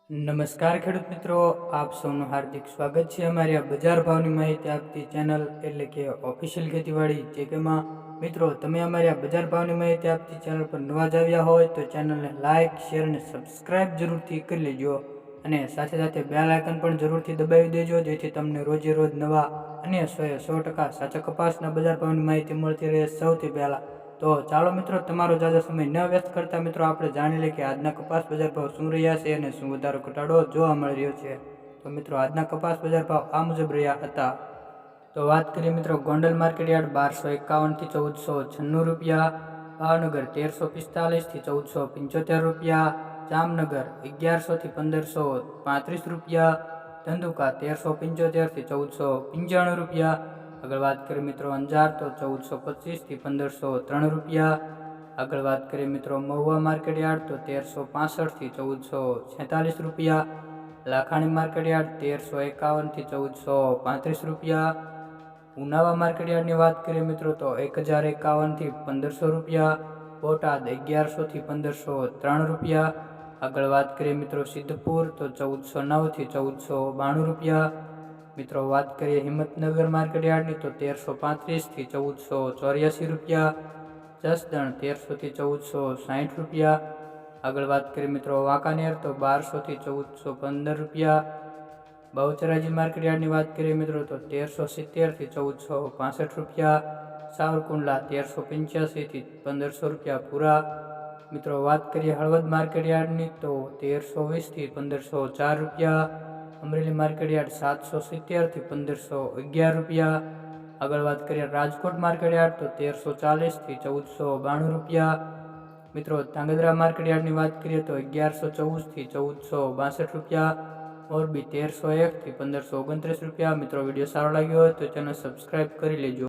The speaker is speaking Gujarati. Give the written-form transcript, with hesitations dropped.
નમસ્કાર ખેડૂત મિત્રો, આપ સૌનું હાર્દિક સ્વાગત છે અમારી આ બજાર ભાવની માહિતી આપતી ચેનલ એટલે કે ઓફિશિયલ ખેતીવાડી ચેકમાં. મિત્રો, તમે અમારી આ બજાર ભાવની માહિતી આપતી ચેનલ પર નવા જ આવ્યા હોય તો ચેનલને લાઇક, શેર અને સબસ્ક્રાઇબ જરૂરથી કરી લેજો અને સાથે સાથે બેલ આઇકન પણ જરૂરથી દબાવી દેજો, જેથી તમને રોજે રોજ નવા અને 100% સાચા કપાસના બજાર ભાવની માહિતી મળતી રહે સૌથી પહેલા. તો ચાલો મિત્રો, તમારો જાજો સમય ન વ્યસ્ત કરતા મિત્રો આપણે જાણી લઈએ કે આજના કપાસ બજાર ભાવ શું રહ્યા છે અને શું વધારો ઘટાડો જોવા મળી રહ્યો છે. તો મિત્રો, આજના કપાસ બજાર ભાવ આ મુજબ રહ્યા હતા. તો વાત કરીએ મિત્રો, ગોંડલ માર્કેટ યાર્ડ 1251 થી 1496 રૂપિયા, ભાવનગર 1345 થી 1475 રૂપિયા, જામનગર 1100 થી 1535 રૂપિયા, ધંધુકા 1375 થી 1495 રૂપિયા. આગળ વાત કરીએ મિત્રો અંજાર તો 1425 થી 1503 રૂપિયા. આગળ વાત કરીએ મિત્રો મહુવા માર્કેટ યાર્ડ તો 1365 થી 1446 રૂપિયા, લાખાણી માર્કેટ યાર્ડ 1351 થી 1435 રૂપિયા. ઉનાવા માર્કેટ યાર્ડની વાત કરીએ મિત્રો તો 1051 થી 1500 રૂપિયા, બોટાદ 1100 થી 1503 રૂપિયા. આગળ વાત કરીએ મિત્રો સિદ્ધપુર તો 1409 થી 1492 રૂપિયા. મિત્રો વાત કરીએ હિંમતનગર માર્કેટ યાર્ડની તો 1335 થી 1484 રૂપિયા, જસદણ 1300 થી 1460 રૂપિયા. આગળ વાત કરીએ મિત્રો વાંકાનેર તો 1200 થી 1415 રૂપિયા. બહુચરાજી માર્કેટ યાર્ડની વાત કરીએ મિત્રો તો 1370 થી 1465 રૂપિયા, સાવરકુંડલા 1385 થી 1500 રૂપિયા પૂરા. મિત્રો વાત કરીએ હળવદ માર્કેટ યાર્ડની તો 1320 થી 1504 રૂપિયા, અમરેલી માર્કેટ યાર્ડ 770 થી 1511 રૂપિયા. આગળ વાત કરીએ રાજકોટ માર્કેટ યાર્ડ તો 1340 થી 1492 રૂપિયા. મિત્રો ધાંગધ્રા માર્કેટ યાર્ડની વાત કરીએ તો 1114 થી 1462 રૂપિયા, મોરબી 1301 થી 1529 રૂપિયા. મિત્રો વિડીયો સારો લાગ્યો હોય તો ચેનલ સબસ્ક્રાઈબ કરી લેજો.